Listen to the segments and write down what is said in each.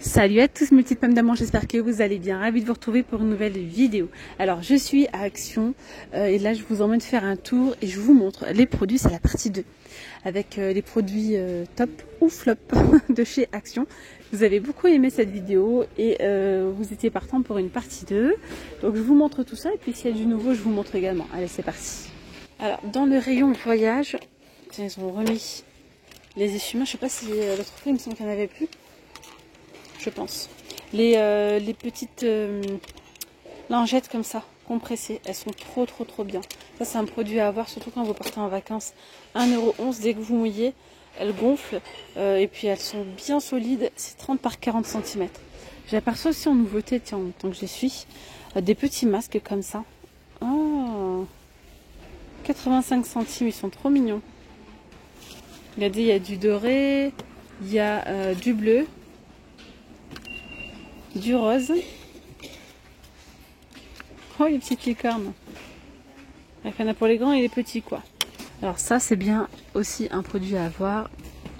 Salut à tous mes petites pommes d'amour, j'espère que vous allez bien. Ravie de vous retrouver pour une nouvelle vidéo. Alors je suis à Action et là je vous emmène faire un tour et je vous montre les produits, c'est la partie 2. Avec les produits top ou flop de chez Action. Vous avez beaucoup aimé cette vidéo et vous étiez partant pour une partie 2. Donc je vous montre tout ça et puis s'il y a du nouveau je vous montre également. Allez c'est parti. Alors dans le rayon voyage, ils ont remis les essuie-mains. Je sais pas si l'autre fois il me semble qu'il n'y en avait plus. Je pense. Les petites lingettes comme ça, compressées, elles sont trop bien. Ça c'est un produit à avoir, surtout quand vous partez en vacances. 1,11 € dès que vous mouillez, elles gonflent et puis elles sont bien solides. C'est 30 par 40 cm. J'aperçois aussi en nouveauté, tiens, tant que j'y suis, des petits masques comme ça. Oh, 85 centimes, ils sont trop mignons. Regardez, il y a du doré, il y a du bleu, du rose. Oh les petites licornes. Il y en a pour les grands et les petits quoi. Alors ça c'est bien aussi un produit à avoir.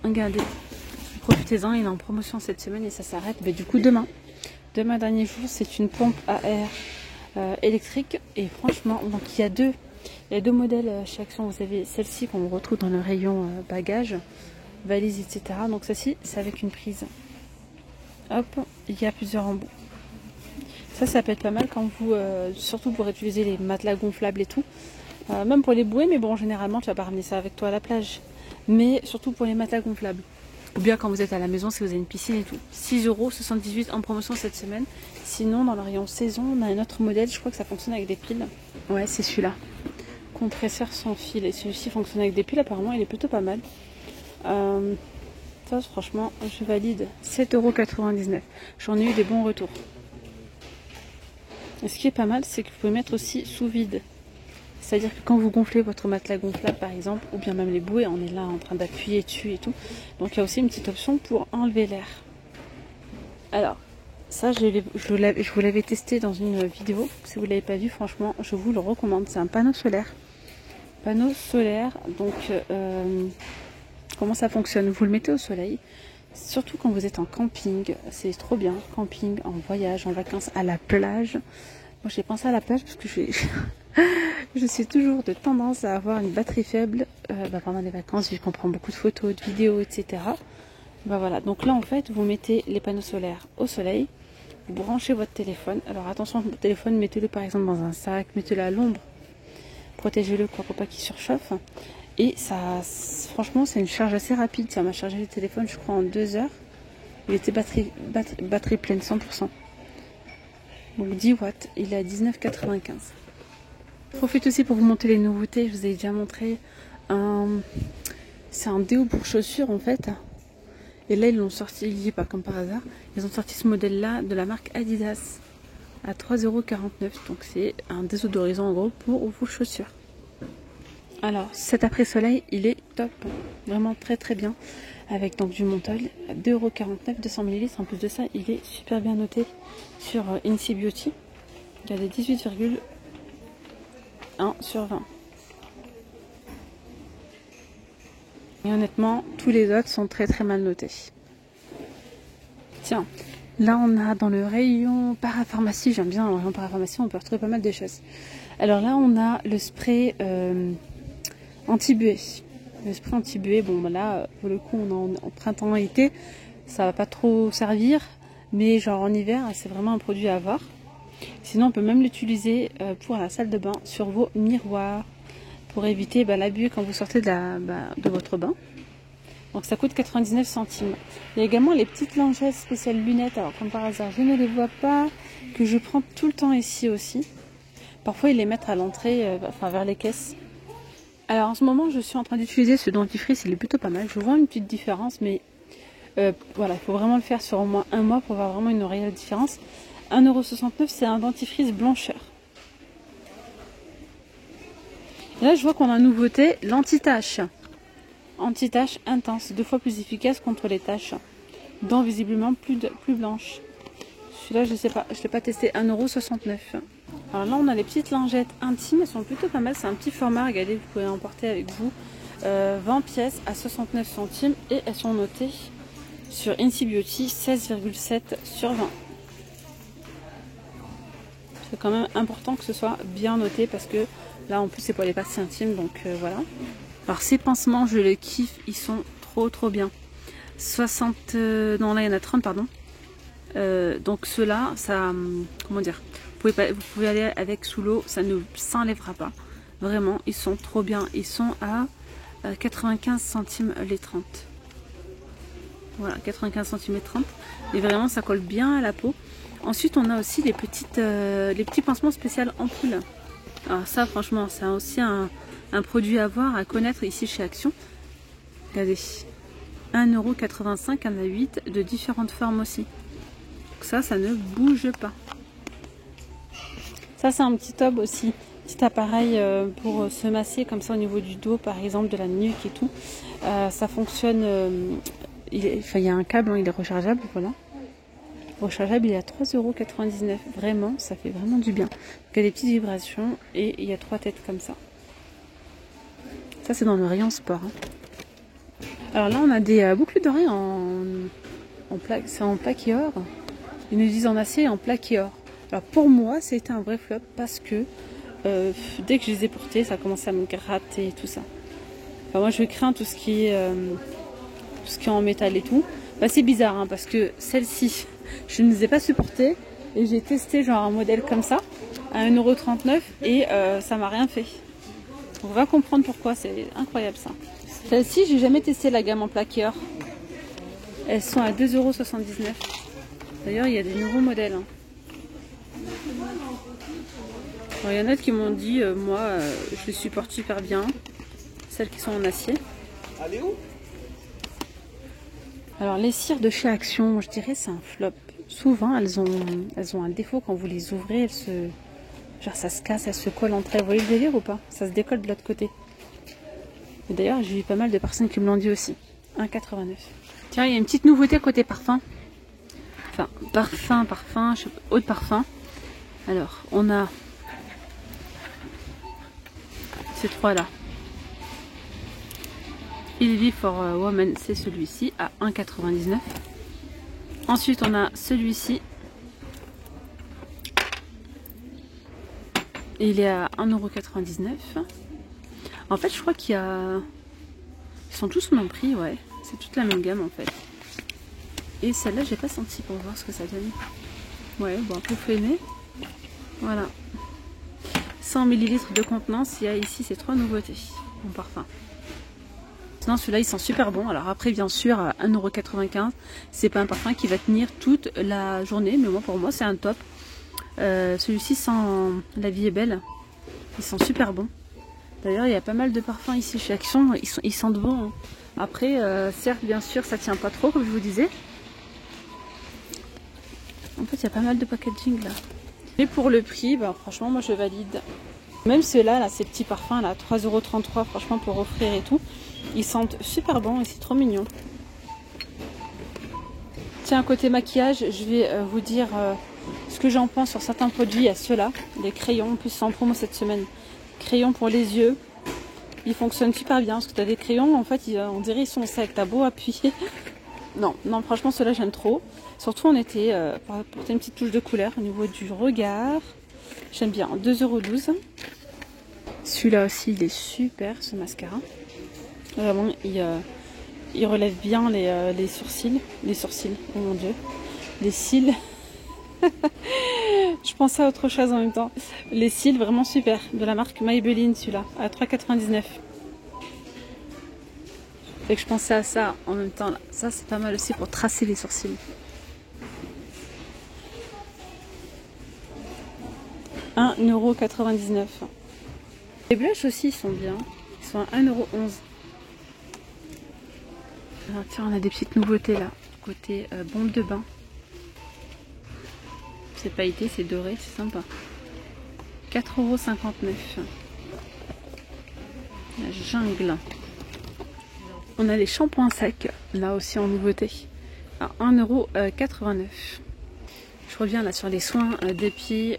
Regardez, profitez-en, il est en promotion cette semaine et ça s'arrête. Mais du coup demain dernier jour, c'est une pompe à air électrique. Et franchement, donc il y a deux modèles chez Action. Vous avez celle-ci qu'on retrouve dans le rayon bagages, valises, etc. Donc celle-ci c'est avec une prise. Hop, il y a plusieurs embouts. Ça peut être pas mal quand vous, surtout pour utiliser les matelas gonflables et tout. Même pour les bouées, mais bon, généralement, tu vas pas ramener ça avec toi à la plage. Mais surtout pour les matelas gonflables. Ou bien quand vous êtes à la maison, si vous avez une piscine et tout. 6,78 € en promotion cette semaine. Sinon, dans le rayon saison, on a un autre modèle. Je crois que ça fonctionne avec des piles. Ouais, c'est celui-là. Compresseur sans fil. Et celui-ci fonctionne avec des piles. Apparemment, il est plutôt pas mal. Ça, franchement, je valide. 7,99 €. J'en ai eu des bons retours. Et ce qui est pas mal, c'est que vous pouvez mettre aussi sous vide. C'est-à-dire que quand vous gonflez votre matelas gonflable par exemple, ou bien même les bouées, on est là en train d'appuyer dessus et tout. Donc il y a aussi une petite option pour enlever l'air. Alors, ça je vous l'avais testé dans une vidéo. Si vous ne l'avez pas vu, franchement, je vous le recommande. C'est un panneau solaire. Panneau solaire, donc comment ça fonctionne? Vous le mettez au soleil. Surtout quand vous êtes en camping, c'est trop bien. Camping, en voyage, en vacances, à la plage. Moi j'ai pensé à la plage parce que je suis toujours de tendance à avoir une batterie faible pendant les vacances, vu qu'on prend beaucoup de photos, de vidéos, etc. Voilà, donc là en fait vous mettez les panneaux solaires au soleil, vous branchez votre téléphone. Alors attention, votre téléphone, mettez-le par exemple dans un sac, mettez-le à l'ombre, protégez-le quoi, pour pas qu'il surchauffe. Et ça, franchement, c'est une charge assez rapide. Ça m'a chargé le téléphone, je crois, en 2 heures. Il était batterie pleine, 100%. Donc 10 watts, il est à 19,95 €. Je profite aussi pour vous montrer les nouveautés. Je vous ai déjà montré c'est un déo pour chaussures en fait. Et là, ils l'ont sorti, il n'y est pas comme par hasard. Ils ont sorti ce modèle-là de la marque Adidas à 3,49 €. Donc c'est un désodorisant en gros pour vos chaussures. Alors, cet après-soleil, il est top. Vraiment très bien. Avec donc du menthol, 2,49 €, 200 ml. En plus de ça, il est super bien noté sur Incy Beauty. Il y a des 18,1 sur 20. Et honnêtement, tous les autres sont très mal notés. Tiens, là on a dans le rayon parapharmacie, j'aime bien dans le rayon parapharmacie, on peut retrouver pas mal de choses. Alors là, on a le spray anti-buée. Le spray anti-buée, bon là, pour le coup, on est en printemps-été, ça va pas trop servir, mais genre en hiver, c'est vraiment un produit à avoir. Sinon, on peut même l'utiliser pour la salle de bain, sur vos miroirs, pour éviter la buée quand vous sortez de votre bain. Donc ça coûte 99 centimes. Il y a également les petites lingettes spéciales lunettes. Alors comme par hasard, je ne les vois pas, que je prends tout le temps ici aussi. Parfois, ils les mettent à l'entrée, vers les caisses. Alors en ce moment, je suis en train d'utiliser ce dentifrice, il est plutôt pas mal. Je vois une petite différence, mais voilà, il faut vraiment le faire sur au moins un mois pour voir vraiment une réelle différence. 1,69 €, c'est un dentifrice blancheur. Et là, je vois qu'on a une nouveauté, l'anti-tache. Anti-tache intense, 2 fois plus efficace contre les taches. Dents visiblement plus blanches. Celui-là, je sais pas, je ne l'ai pas testé, 1,69 €. Alors là, on a les petites lingettes intimes, elles sont plutôt pas mal. C'est un petit format, regardez, vous pouvez l'emporter avec vous. 20 pièces à 69 centimes et elles sont notées sur Incy Beauty, 16,7 sur 20. C'est quand même important que ce soit bien noté parce que là en plus c'est pour les parties intimes, donc voilà. Alors ces pansements je les kiffe, ils sont trop bien. 60, non là il y en a 30 pardon. Donc ceux-là, ça, comment dire, vous pouvez aller avec sous l'eau, ça ne s'enlèvera pas. Vraiment, ils sont trop bien. Ils sont à 95 centimes les 30. Voilà, 95 centimes les 30. Et vraiment, ça colle bien à la peau. Ensuite, on a aussi les petits pansements spéciaux ampoules. Alors ça, franchement, c'est aussi un produit à voir, à connaître ici chez Action. Regardez, 1,85 €, il y en a 8 de différentes formes aussi. Donc ça ne bouge pas. Ça, c'est un petit tube aussi. Petit appareil pour se masser comme ça au niveau du dos, par exemple, de la nuque et tout. Ça fonctionne... il y a un câble, hein, il est rechargeable, voilà. Rechargeable, il est à 3,99 €. Vraiment, ça fait vraiment du bien. Donc, il y a des petites vibrations et il y a 3 têtes comme ça. Ça, c'est dans le rayon sport. Hein. Alors là, on a des boucles d'oreilles en plaque. C'est en plaque et or. Ils nous disent en acier et en plaque et or. Alors pour moi, c'était un vrai flop parce que dès que je les ai portées, ça a commencé à me gratter et tout ça. Enfin, moi, je crains tout ce qui est en métal et tout. Bah, c'est bizarre hein, parce que celle-ci, je ne les ai pas supportées et j'ai testé genre un modèle comme ça à 1,39 € et ça m'a rien fait. On va comprendre pourquoi, c'est incroyable ça. Celle-ci, j'ai jamais testé la gamme en plaque et or. Elles sont à 2,79 €. D'ailleurs, il y a des nouveaux modèles. Hein. Alors, il y en a qui m'ont dit, moi, je les supporte super bien. Celles qui sont en acier. Alors, les cires de chez Action, je dirais c'est un flop. Souvent, elles ont un défaut quand vous les ouvrez. Genre, ça se casse, elles se collent entre elles. Vous voyez le délire ou pas? Ça se décolle de l'autre côté. Et d'ailleurs, j'ai eu pas mal de personnes qui me l'ont dit aussi. 1,89 €. Tiens, il y a une petite nouveauté côté parfum. Enfin, parfum, eau de parfum. Alors, on a ces trois là. Illy for Woman, c'est celui-ci à 1,99 €. Ensuite, on a celui-ci. Il est à 1,99 €. En fait, je crois qu'il y a... Ils sont tous au même prix, ouais. C'est toute la même gamme en fait. Et celle-là, j'ai pas senti pour voir ce que ça donne. Ouais, bon, un peu freiné. Voilà. 100 ml de contenance. Il y a ici ces trois nouveautés en parfum. Sinon, celui-là, il sent super bon. Alors après, bien sûr, à 1,95 €, c'est pas un parfum qui va tenir toute la journée. Mais moi, pour moi, c'est un top. Celui-ci sent La Vie est belle. Il sent super bon. D'ailleurs, il y a pas mal de parfums ici chez Action. Ils sentent bon. Hein. Après, certes, bien sûr, ça tient pas trop, comme je vous disais. En fait, il y a pas mal de packaging là. Et pour le prix, bah, franchement, moi je valide. Même ceux-là, là, ces petits parfums, là, 3,33 €, franchement, pour offrir et tout. Ils sentent super bon et c'est trop mignon. Tiens, côté maquillage, je vais vous dire ce que j'en pense sur certains produits. À ceux-là, les crayons, en plus, c'est en promo cette semaine. Crayons pour les yeux. Ils fonctionnent super bien parce que tu as des crayons, en fait, on dirait ils sont secs. T'as beau appuyer. Non, franchement, ceux-là, j'aime trop. Surtout en été, pour apporter une petite touche de couleur au niveau du regard. J'aime bien. 2,12 €. Celui-là aussi, il est super, ce mascara. Vraiment, il relève bien les sourcils. Les sourcils, oh mon dieu. Les cils. Je pensais à autre chose en même temps. Les cils, vraiment super. De la marque Maybelline, celui-là, à 3,99 €. Fait que je pensais à ça en même temps. Là. Ça, c'est pas mal aussi pour tracer les sourcils. 1,99 €. Les blushs aussi, ils sont bien. Ils sont à 1,11 €. Alors, tiens, on a des petites nouveautés là. Côté bombe de bain. C'est pailleté, c'est doré, c'est sympa. 4,59 €. La jungle. On a les shampoings secs, là aussi en nouveauté, à 1,89 €. Je reviens là sur les soins des pieds.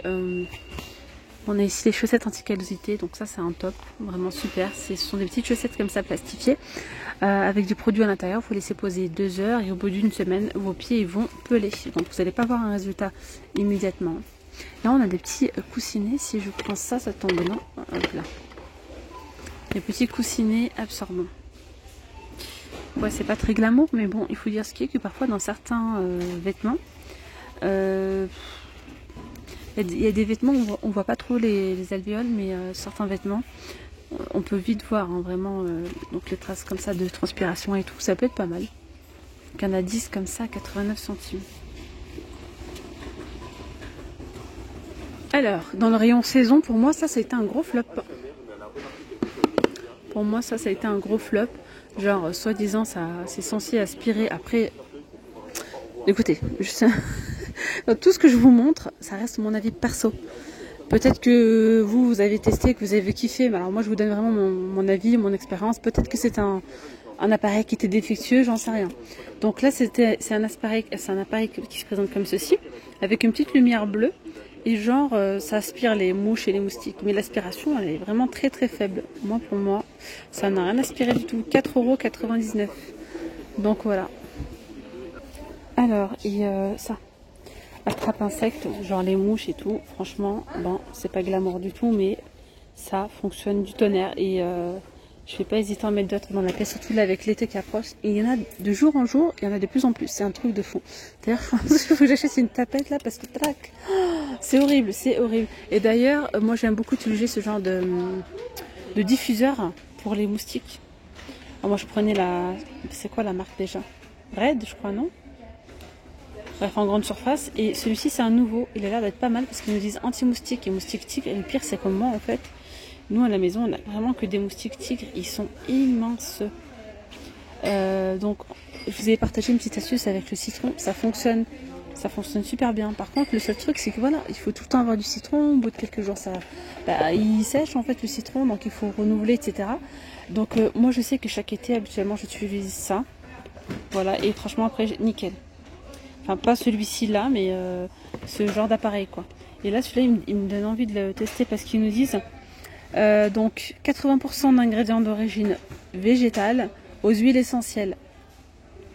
On a ici les chaussettes anti-callosité, donc ça c'est un top, vraiment super. Ce sont des petites chaussettes comme ça plastifiées avec du produit à l'intérieur. Il faut laisser poser 2 heures et au bout d'une semaine, vos pieds ils vont peler. Donc vous n'allez pas voir un résultat immédiatement. Là, on a des petits coussinets. Si je prends ça, ça tombe non. Hop là. Des petits coussinets absorbants. Ouais, c'est pas très glamour, mais bon, il faut dire ce qui est que parfois dans certains vêtements, il y a des vêtements où on voit pas trop les alvéoles, mais certains vêtements, on peut vite voir hein, vraiment donc les traces comme ça de transpiration et tout, ça peut être pas mal. Donc il y en a 10 comme ça à 89 centimes. Alors, dans le rayon saison, pour moi, ça a été un gros flop. Pour moi, ça a été un gros flop. Genre, soi-disant, ça c'est censé aspirer. Après, écoutez, tout ce que je vous montre, ça reste mon avis perso. Peut-être que vous avez testé, que vous avez kiffé. Mais alors moi, je vous donne vraiment mon avis, mon expérience. Peut-être que c'est un appareil qui était défectueux, j'en sais rien. Donc là, c'est un appareil qui se présente comme ceci, avec une petite lumière bleue. Et genre, ça aspire les mouches et les moustiques. Mais l'aspiration, elle est vraiment très très faible. Moi, pour moi, ça n'a rien aspiré du tout. 4,99 €. Donc voilà. Alors, et ça. Attrape insectes, genre les mouches et tout. Franchement, bon, c'est pas glamour du tout, mais ça fonctionne du tonnerre. Et je vais pas hésiter à en mettre d'autres dans la pièce, surtout là avec l'été qui approche. Et il y en a de jour en jour, il y en a de plus en plus. C'est un truc de fou. D'ailleurs, je pense qu'il faut que j'achète une tapette là parce que trac, c'est horrible, c'est horrible. Et d'ailleurs, moi j'aime beaucoup utiliser ce genre de diffuseur pour les moustiques. Alors moi je prenais c'est quoi la marque déjà? Red, je crois, non? Bref, en grande surface. Et celui-ci, c'est un nouveau. Il a l'air d'être pas mal parce qu'ils nous disent anti-moustique et moustique tigre. Et le pire, c'est comme moi, en fait. Nous, à la maison, on a vraiment que des moustiques tigres. Ils sont immenses. Donc, je vous ai partagé une petite astuce avec le citron. Ça fonctionne super bien. Par contre, le seul truc, c'est que voilà, il faut tout le temps avoir du citron. Au bout de quelques jours, il sèche, en fait, le citron. Donc, il faut renouveler, etc. Donc, moi, je sais que chaque été, habituellement, j'utilise ça. Voilà. Et franchement, après, nickel. Enfin, pas celui-ci là, mais ce genre d'appareil quoi. Et là, celui-là, il me donne envie de le tester parce qu'ils nous disent donc 80% d'ingrédients d'origine végétale aux huiles essentielles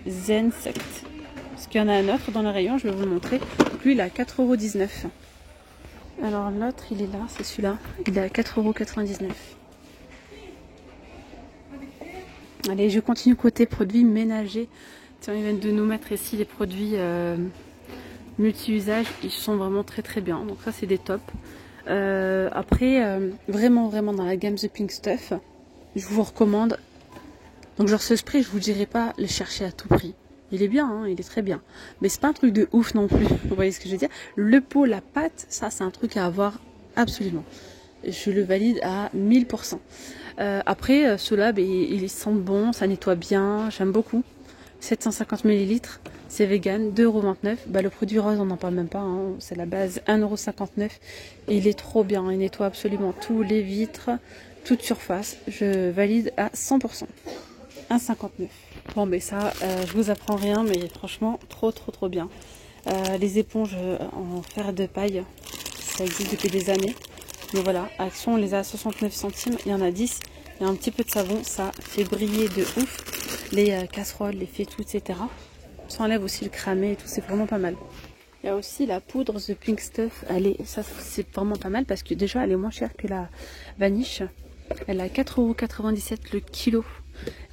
Zensect. Parce qu'il y en a un autre dans le rayon, je vais vous le montrer. Lui, il est à 4,19 €. Alors l'autre, il est là, c'est celui-là. Il est à 4,99 €. Allez, je continue côté produits ménagers. Tiens, ils viennent de nous mettre ici les produits multi-usages. Ils sont vraiment très très bien. Donc ça, c'est des tops. Après, vraiment dans la gamme The Pink Stuff, je vous recommande. Donc genre ce spray, je vous dirais pas le chercher à tout prix. Il est bien, hein, il est très bien. Mais c'est pas un truc de ouf non plus. Vous voyez ce que je veux dire? Le pot, la pâte, ça c'est un truc à avoir absolument. Je le valide à 1000%. Après, ceux-là, ils sentent bon, ça nettoie bien, j'aime beaucoup. 750 ml, c'est vegan, 2,29 €. Le produit rose, on n'en parle même pas, hein, c'est la base 1,59 €. Et il est trop bien, il nettoie absolument tous les vitres, toute surface. Je valide à 100%. 1,59 €. Bon, mais ça, je vous apprends rien, mais franchement, trop bien. Les éponges en fer de paille, ça existe depuis des années. Mais voilà, Action, on les a à 69 centimes, il y en a 10. Il y a un petit peu de savon, ça fait briller de ouf. Les casseroles, les fétus, etc. Ça enlève aussi le cramé et tout, c'est vraiment pas mal. Il y a aussi la poudre The Pink Stuff. Ça c'est vraiment pas mal parce que déjà elle est moins chère que la vaniche. Elle a 4,97 € le kilo.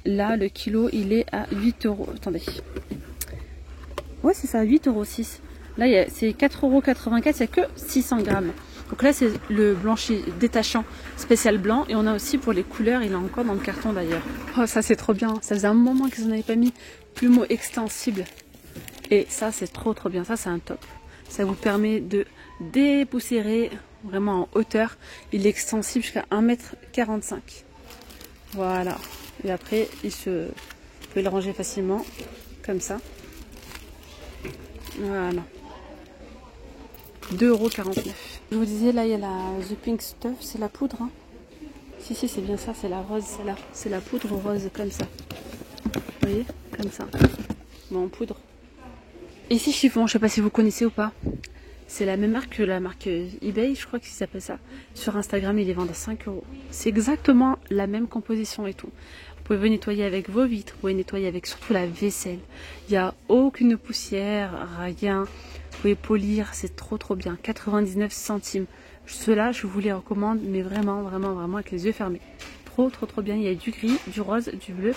Là, le kilo, il est à 8 €. Attendez. Ouais, c'est ça, 8,06 €. Là, c'est 4,84 €, il n'y a que 600 grammes. Donc là, c'est le blanchi détachant spécial blanc. Et on a aussi pour les couleurs, il est encore dans le carton d'ailleurs. Oh, ça c'est trop bien. Ça faisait un moment qu'ils n'en avaient pas mis. Plumeau extensible. Et ça, c'est trop bien. Ça, c'est un top. Ça vous permet de dépoussiérer vraiment en hauteur. Il est extensible jusqu'à 1,45 m. Voilà. Et après, vous pouvez le ranger facilement. Comme ça. Voilà. 2,49 €. Je vous disais, là, il y a la The Pink Stuff, c'est la poudre. Hein. Si, c'est bien ça, c'est la rose, celle-là. C'est la poudre rose, comme ça. Vous voyez, comme ça. Bon, en poudre. Et ici, chiffon, je sais pas si vous connaissez ou pas. C'est la même marque que la marque eBay, je crois qu'ils s'appelle ça. Sur Instagram, ils les vendent à 5 €. C'est exactement la même composition et tout. Vous pouvez nettoyer avec vos vitres, vous pouvez nettoyer avec surtout la vaisselle. Il n'y a aucune poussière, rien. Vous pouvez polir, c'est trop bien. 99 centimes. Ceux-là, je vous les recommande, mais vraiment avec les yeux fermés. Trop bien. Il y a du gris, du rose, du bleu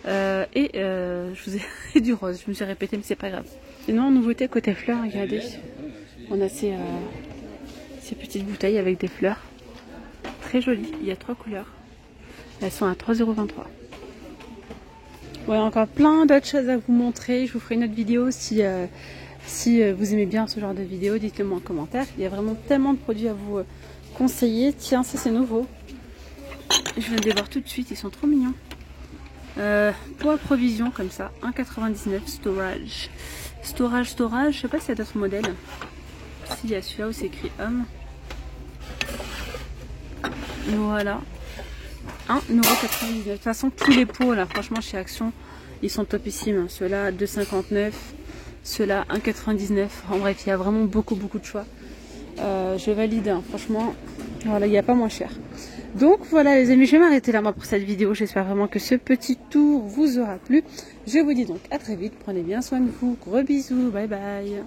je vous ai du rose. Je me suis répétée, mais c'est pas grave. Sinon, nouveauté côté fleurs, regardez. On a ces petites bouteilles avec des fleurs. Très jolies. Il y a 3 couleurs. Elles sont à 3,23 €. Ouais, encore plein d'autres choses à vous montrer. Je vous ferai une autre vidéo si vous aimez bien ce genre de vidéo. Dites-le moi en commentaire. Il y a vraiment tellement de produits à vous conseiller. Tiens, ça c'est nouveau. Je viens de les voir tout de suite. Ils sont trop mignons. Poids provision comme ça. 1,99 storage. Storage. Je sais pas s'il y a d'autres modèles. S'il y a celui-là où c'est écrit homme. Voilà. 1,99 €. De toute façon, tous les pots là, franchement, chez Action, ils sont topissimes. Ceux-là, 2,59 €. Ceux-là, 1,99 €. En bref, il y a vraiment beaucoup de choix. Je valide, hein. Franchement, voilà, il n'y a pas moins cher. Donc voilà les amis, je vais m'arrêter là moi pour cette vidéo. J'espère vraiment que ce petit tour vous aura plu. Je vous dis donc à très vite. Prenez bien soin de vous. Gros bisous. Bye bye.